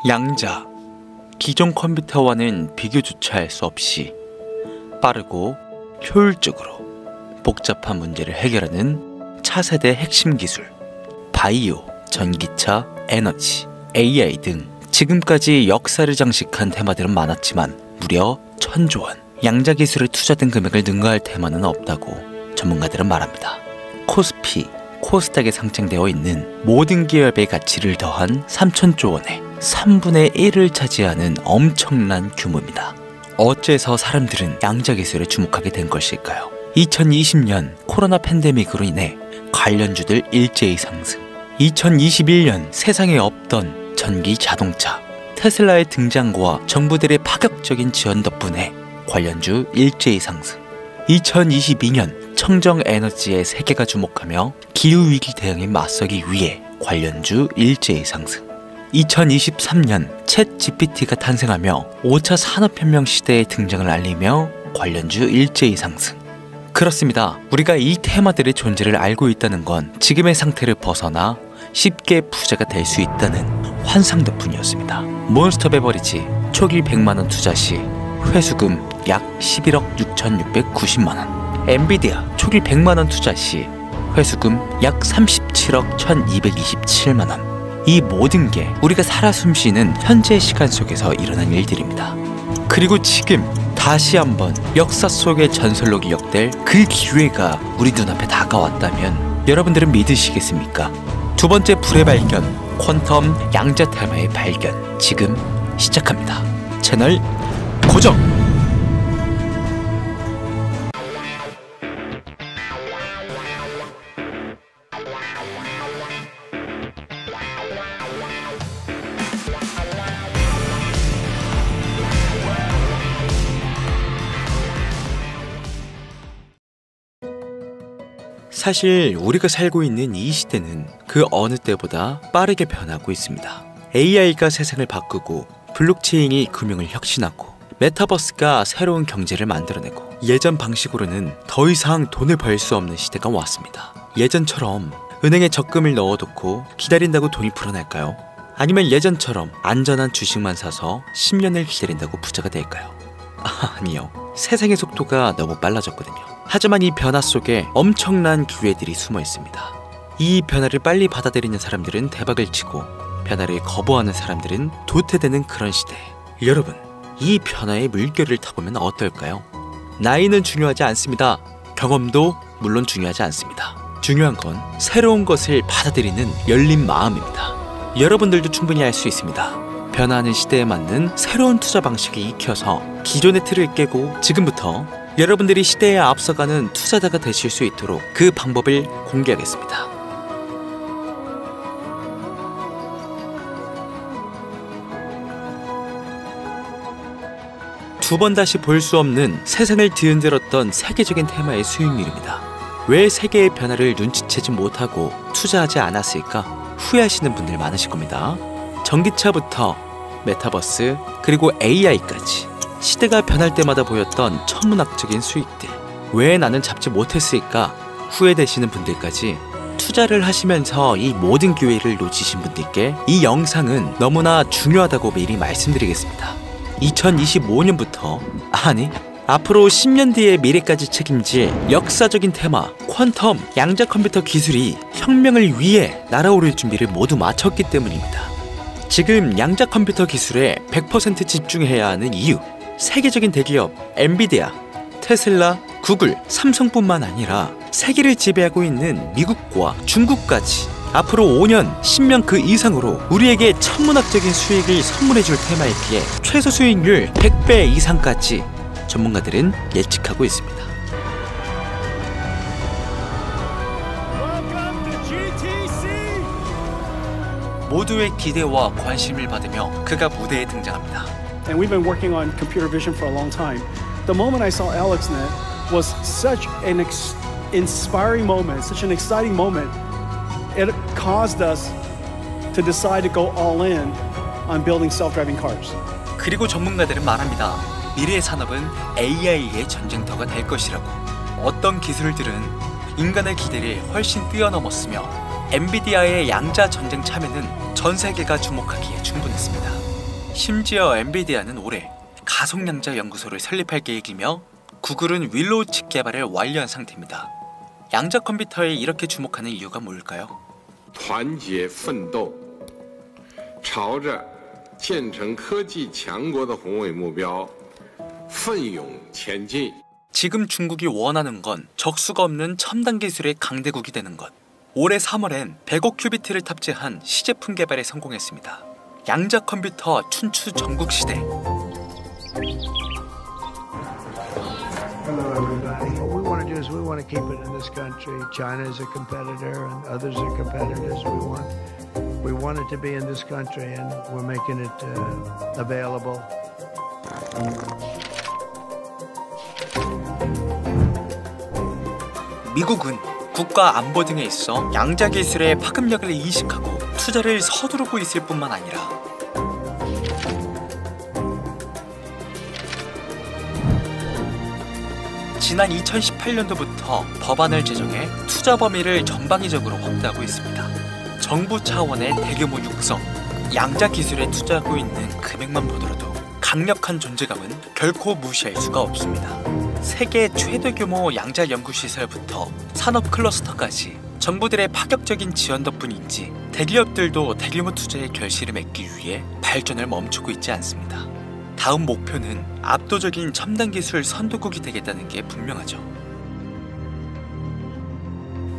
양자, 기존 컴퓨터와는 비교조차 할 수 없이 빠르고 효율적으로 복잡한 문제를 해결하는 차세대 핵심 기술, 바이오, 전기차, 에너지, AI 등 지금까지 역사를 장식한 테마들은 많았지만 무려 1000조 원, 양자 기술에 투자된 금액을 능가할 테마는 없다고 전문가들은 말합니다. 코스피, 코스닥에 상장되어 있는 모든 기업의 가치를 더한 3000조 원의 3분의 1을 차지하는 엄청난 규모입니다. 어째서 사람들은 양자 기술에 주목하게 된 것일까요? 2020년 코로나 팬데믹으로 인해 관련주들 일제히 상승, 2021년 세상에 없던 전기 자동차, 테슬라의 등장과 정부들의 파격적인 지원 덕분에 관련주 일제히 상승, 2022년 청정에너지에 세계가 주목하며 기후위기 대응에 맞서기 위해 관련주 일제히 상승, 2023년 챗 GPT가 탄생하며 5차 산업혁명 시대의 등장을 알리며 관련주 일제히 상승. 그렇습니다. 우리가 이 테마들의 존재를 알고 있다는 건 지금의 상태를 벗어나 쉽게 부자가 될 수 있다는 환상 덕분이었습니다. 몬스터 베버리지 초기 100만원 투자 시 회수금 약 11억 6,690만원, 엔비디아 초기 100만원 투자 시 회수금 약 37억 1,227만원. 이 모든 게 우리가 살아 숨쉬는 현재 시간 속에서 일어난 일들입니다. 그리고 지금 다시 한번 역사 속의 전설로 기억될 그 기회가 우리 눈앞에 다가왔다면 여러분들은 믿으시겠습니까? 두 번째 불의 발견, 퀀텀 양자 테마의 발견, 지금 시작합니다. 채널 고정! 사실 우리가 살고 있는 이 시대는 그 어느 때보다 빠르게 변하고 있습니다. AI가 세상을 바꾸고 블록체인이 금융을 혁신하고 메타버스가 새로운 경제를 만들어내고 예전 방식으로는 더 이상 돈을 벌 수 없는 시대가 왔습니다. 예전처럼 은행에 적금을 넣어놓고 기다린다고 돈이 불어날까요? 아니면 예전처럼 안전한 주식만 사서 10년을 기다린다고 부자가 될까요? 아니요. 세상의 속도가 너무 빨라졌거든요. 하지만 이 변화 속에 엄청난 기회들이 숨어 있습니다. 이 변화를 빨리 받아들이는 사람들은 대박을 치고 변화를 거부하는 사람들은 도태되는 그런 시대. 여러분, 이 변화의 물결을 타보면 어떨까요? 나이는 중요하지 않습니다. 경험도 물론 중요하지 않습니다. 중요한 건 새로운 것을 받아들이는 열린 마음입니다. 여러분들도 충분히 할 수 있습니다. 변화하는 시대에 맞는 새로운 투자 방식을 익혀서 기존의 틀을 깨고 지금부터 여러분들이 시대에 앞서가는 투자자가 되실 수 있도록 그 방법을 공개하겠습니다. 두 번 다시 볼 수 없는 세상을 뒤흔들었던 세계적인 테마의 수익률입니다. 왜 세계의 변화를 눈치채지 못하고 투자하지 않았을까 후회하시는 분들 많으실 겁니다. 전기차부터 메타버스 그리고 AI까지 시대가 변할 때마다 보였던 천문학적인 수익들, 왜 나는 잡지 못했을까 후회되시는 분들까지 투자를 하시면서 이 모든 기회를 놓치신 분들께 이 영상은 너무나 중요하다고 미리 말씀드리겠습니다. 2025년부터, 아니 앞으로 10년 뒤의 미래까지 책임질 역사적인 테마 퀀텀 양자 컴퓨터 기술이 혁명을 위해 날아오를 준비를 모두 마쳤기 때문입니다. 지금 양자 컴퓨터 기술에 100% 집중해야 하는 이유, 세계적인 대기업 엔비디아, 테슬라, 구글, 삼성뿐만 아니라 세계를 지배하고 있는 미국과 중국까지 앞으로 5년, 10년 그 이상으로 우리에게 천문학적인 수익을 선물해줄 테마이기에 최소 수익률 100배 이상까지 전문가들은 예측하고 있습니다. 모두의 기대와 관심을 받으며 그가 무대에 등장합니다. And we've been working on computer vision for a long time. The moment I saw AlexNet was such an inspiring moment, such an exciting moment. It caused us to decide to go all in on building self-driving cars. 그리고 전문가들은 말합니다. 미래의 산업은 AI의 전쟁터가 될 것이라고. 어떤 기술들은 인간의 기대를 훨씬 뛰어넘었으며 엔비디아의 양자 전쟁 참여는 전 세계가 주목하기에 충분했습니다. 심지어 엔비디아는 올해 가속양자 연구소를 설립할 계획이며 구글은 윌로우 칩 개발을 완료한 상태입니다. 양자 컴퓨터에 이렇게 주목하는 이유가 뭘까요? 团结奋斗，朝着建成科技强国的宏伟目标奋勇前进。 지금 중국이 원하는 건 적수가 없는 첨단 기술의 강대국이 되는 것. 올해 3월엔 100억 큐비트를 탑재한 시제품 개발에 성공했습니다. 양자 컴퓨터 춘추 전국 시대. Hello, everybody. What we want to do is we want to keep it in this country. China is a competitor, and others are competitors. We want it to be in this country, and we're making it available. 미국은 국가 안보 등에 있어 양자 기술의 파급력을 인식하고 투자를 서두르고 있을 뿐만 아니라 지난 2018년도부터 법안을 제정해 투자 범위를 전방위적으로 확대하고 있습니다. 정부 차원의 대규모 육성, 양자 기술에 투자하고 있는 금액만 보더라도 강력한 존재감은 결코 무시할 수가 없습니다. 세계 최대 규모 양자 연구시설부터 산업 클러스터까지 정부들의 파격적인 지원 덕분인지 대기업들도 대규모 투자의 결실을 맺기 위해 발전을 멈추고 있지 않습니다. 다음 목표는 압도적인 첨단 기술 선도국이 되겠다는 게 분명하죠.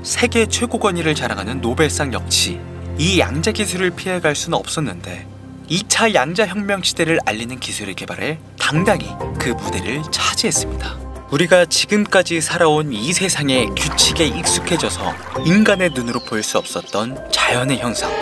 세계 최고 권위를 자랑하는 노벨상 역시 이 양자 기술을 피해갈 수는 없었는데 2차 양자 혁명 시대를 알리는 기술을 개발해 당당히 그 무대를 차지했습니다. 우리가 지금까지 살아온 이 세상의 규칙에 익숙해져서 인간의 눈으로 볼 수 없었던 자연의 현상,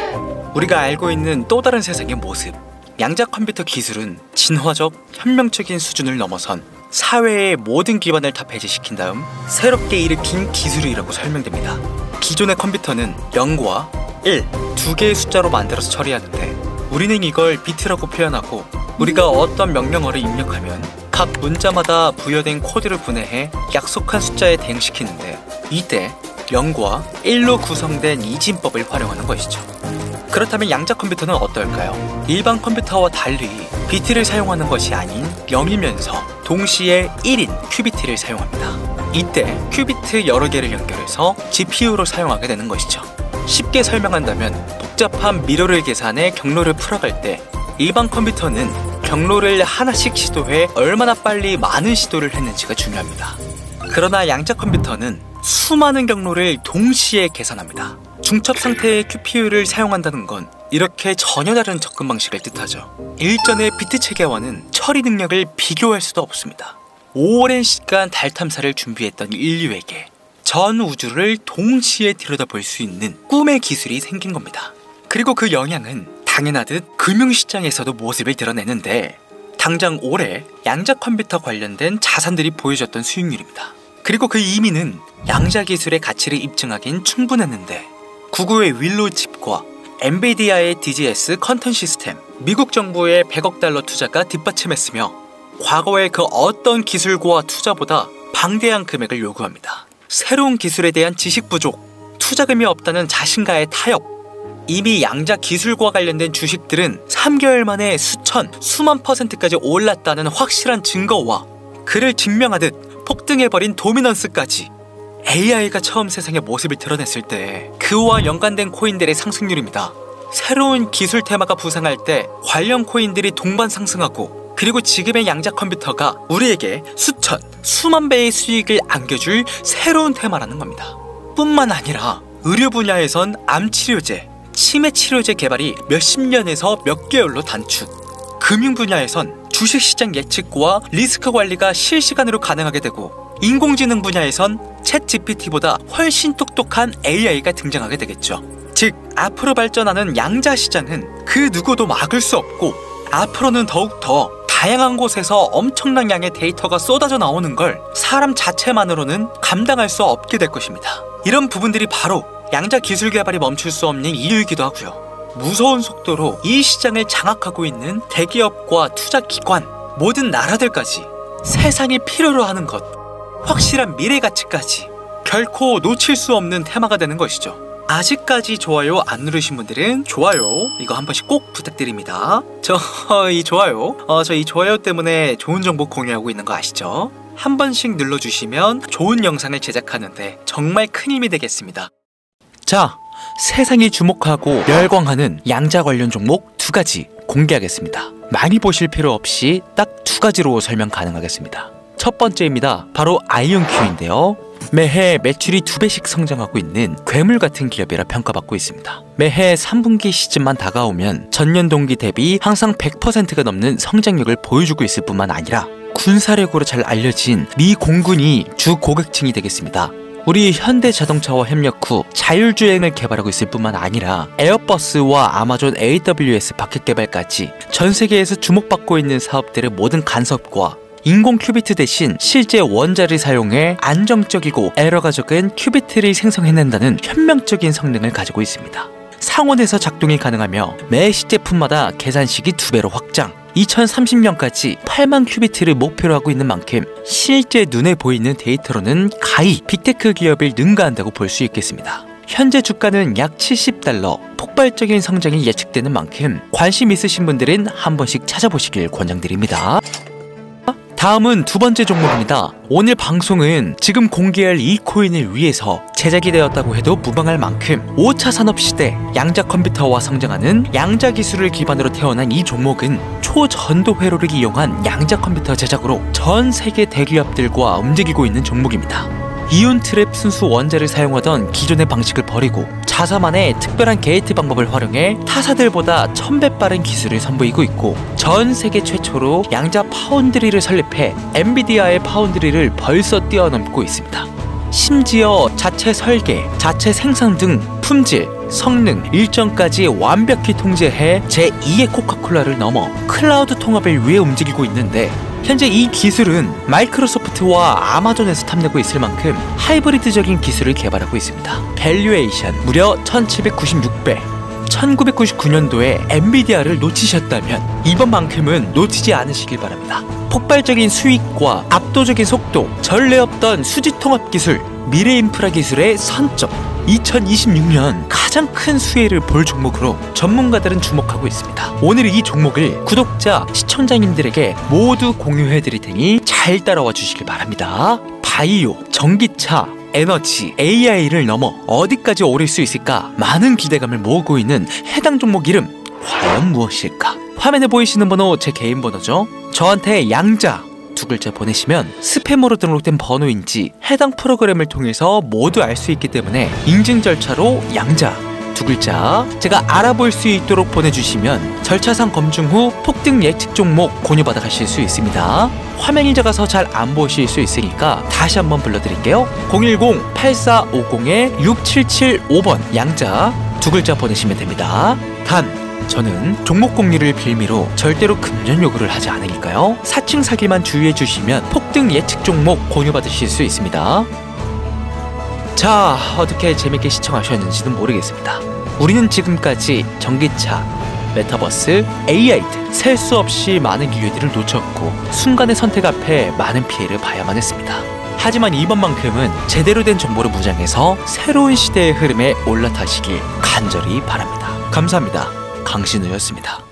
우리가 알고 있는 또 다른 세상의 모습, 양자 컴퓨터 기술은 진화적, 혁명적인 수준을 넘어선 사회의 모든 기반을 다 배제시킨 다음 새롭게 일으킨 기술이라고 설명됩니다. 기존의 컴퓨터는 0과 1, 두 개의 숫자로 만들어서 처리하는데 우리는 이걸 비트라고 표현하고 우리가 어떤 명령어를 입력하면 각 문자마다 부여된 코드를 분해해 약속한 숫자에 대응시키는데 이때 0과 1로 구성된 이진법을 활용하는 것이죠. 그렇다면 양자 컴퓨터는 어떨까요? 일반 컴퓨터와 달리 비트를 사용하는 것이 아닌 0이면서 동시에 1인 큐비트를 사용합니다. 이때 큐비트 여러 개를 연결해서 GPU로 사용하게 되는 것이죠. 쉽게 설명한다면 복잡한 미러를 계산해 경로를 풀어갈 때 일반 컴퓨터는 경로를 하나씩 시도해 얼마나 빨리 많은 시도를 했는지가 중요합니다. 그러나 양자 컴퓨터는 수많은 경로를 동시에 계산합니다. 중첩 상태의 QPU를 사용한다는 건 이렇게 전혀 다른 접근 방식을 뜻하죠. 일전의 비트 체계와는 처리 능력을 비교할 수도 없습니다. 오랜 시간 달 탐사를 준비했던 인류에게 전 우주를 동시에 들여다볼 수 있는 꿈의 기술이 생긴 겁니다. 그리고 그 영향은 당연하듯 금융시장에서도 모습을 드러내는데 당장 올해 양자 컴퓨터 관련된 자산들이 보여줬던 수익률입니다. 그리고 그 의미는 양자 기술의 가치를 입증하긴 충분했는데 구글의 윌로우 칩과 엔비디아의 DGS 컨텐 시스템, 미국 정부의 100억 달러 투자가 뒷받침했으며 과거의 그 어떤 기술과 투자보다 방대한 금액을 요구합니다. 새로운 기술에 대한 지식 부족, 투자금이 없다는 자신과의 타협, 이미 양자 기술과 관련된 주식들은 3개월 만에 수천, 수만 %까지 올랐다는 확실한 증거와 그를 증명하듯 폭등해버린 도미넌스까지 AI가 처음 세상의 모습을 드러냈을 때 그와 연관된 코인들의 상승률입니다. 새로운 기술 테마가 부상할 때 관련 코인들이 동반 상승하고 그리고 지금의 양자 컴퓨터가 우리에게 수천, 수만 배의 수익을 안겨줄 새로운 테마라는 겁니다. 뿐만 아니라 의료 분야에선 암치료제, 치매치료제 개발이 몇십 년에서 몇 개월로 단축, 금융 분야에선 주식시장 예측과 리스크 관리가 실시간으로 가능하게 되고 인공지능 분야에선 챗 GPT보다 훨씬 똑똑한 AI가 등장하게 되겠죠. 즉, 앞으로 발전하는 양자 시장은 그 누구도 막을 수 없고 앞으로는 더욱더 다양한 곳에서 엄청난 양의 데이터가 쏟아져 나오는 걸 사람 자체만으로는 감당할 수 없게 될 것입니다. 이런 부분들이 바로 양자 기술 개발이 멈출 수 없는 이유이기도 하고요. 무서운 속도로 이 시장을 장악하고 있는 대기업과 투자기관, 모든 나라들까지 세상이 필요로 하는 것, 확실한 미래 가치까지 결코 놓칠 수 없는 테마가 되는 것이죠. 아직까지 좋아요 안 누르신 분들은 좋아요 이거 한 번씩 꼭 부탁드립니다. 저 이 좋아요 때문에 좋은 정보 공유하고 있는 거 아시죠? 한 번씩 눌러주시면 좋은 영상을 제작하는데 정말 큰 힘이 되겠습니다. 자, 세상이 주목하고 열광하는 양자 관련 종목 2가지 공개하겠습니다. 많이 보실 필요 없이 딱 2가지로 설명 가능하겠습니다. 첫 번째입니다. 바로 아이온큐인데요. 매해 매출이 2배씩 성장하고 있는 괴물 같은 기업이라 평가받고 있습니다. 매해 3분기 시즌만 다가오면 전년 동기 대비 항상 100%가 넘는 성장력을 보여주고 있을 뿐만 아니라 군사력으로 잘 알려진 미 공군이 주 고객층이 되겠습니다. 우리 현대자동차와 협력 후 자율주행을 개발하고 있을 뿐만 아니라 에어버스와 아마존 AWS 바켓 개발까지 전 세계에서 주목받고 있는 사업들의 모든 간섭과 인공 큐비트 대신 실제 원자를 사용해 안정적이고 에러가 적은 큐비트를 생성해낸다는 혁명적인 성능을 가지고 있습니다. 상온에서 작동이 가능하며 매 시제품마다 계산식이 2배로 확장, 2030년까지 8만 큐비트를 목표로 하고 있는 만큼 실제 눈에 보이는 데이터로는 가히 빅테크 기업을 능가한다고 볼 수 있겠습니다. 현재 주가는 약 $70, 폭발적인 성장이 예측되는 만큼 관심 있으신 분들은 한 번씩 찾아보시길 권장드립니다. 다음은 2번째 종목입니다. 오늘 방송은 지금 공개할 이 코인을 위해서 제작이 되었다고 해도 무방할 만큼 5차 산업시대 양자 컴퓨터와 성장하는 양자 기술을 기반으로 태어난 이 종목은 초전도 회로를 이용한 양자 컴퓨터 제작으로 전 세계 대기업들과 움직이고 있는 종목입니다. 이온 트랩 순수 원자를 사용하던 기존의 방식을 버리고 자사만의 특별한 게이트 방법을 활용해 타사들보다 1000배 빠른 기술을 선보이고 있고 전 세계 최초로 양자 파운드리를 설립해 엔비디아의 파운드리를 벌써 뛰어넘고 있습니다. 심지어 자체 설계, 자체 생산 등 품질, 성능, 일정까지 완벽히 통제해 제2의 코카콜라를 넘어 클라우드 통합을 위해 움직이고 있는데 현재 이 기술은 마이크로소프트와 아마존에서 탐내고 있을 만큼 하이브리드적인 기술을 개발하고 있습니다. 밸류에이션 무려 1796배. 1999년도에 엔비디아를 놓치셨다면 이번만큼은 놓치지 않으시길 바랍니다. 폭발적인 수익과 압도적인 속도, 전례 없던 수지 통합 기술, 미래 인프라 기술의 선점, 2026년 가장 큰 수혜를 볼 종목으로 전문가들은 주목하고 있습니다. 오늘 이 종목을 구독자, 시청자님들에게 모두 공유해 드릴 테니 잘 따라와 주시길 바랍니다. 바이오, 전기차, 에너지, AI를 넘어 어디까지 오를 수 있을까 많은 기대감을 모으고 있는 해당 종목 이름 과연 무엇일까? 화면에 보이시는 번호 제 개인 번호죠. 저한테 양자 2글자 보내시면 스팸으로 등록된 번호인지 해당 프로그램을 통해서 모두 알 수 있기 때문에 인증 절차로 양자 2글자 제가 알아볼 수 있도록 보내주시면 절차상 검증 후 폭등 예측 종목 공유받아 가실 수 있습니다. 화면이 작아서 잘 안 보실 수 있으니까 다시 한번 불러드릴게요. 010-8450-6775번 양자 2글자 보내시면 됩니다. 단 저는 종목 공유를 빌미로 절대로 금전 요구를 하지 않으니까요. 사칭 사기만 주의해 주시면 폭등 예측 종목 공유받으실 수 있습니다. 자, 어떻게 재밌게 시청하셨는지는 모르겠습니다. 우리는 지금까지 전기차, 메타버스, AI 등 셀 수 없이 많은 기회들을 놓쳤고 순간의 선택 앞에 많은 피해를 봐야만 했습니다. 하지만 이번만큼은 제대로 된 정보를 무장해서 새로운 시대의 흐름에 올라타시길 간절히 바랍니다. 감사합니다. 강신우였습니다.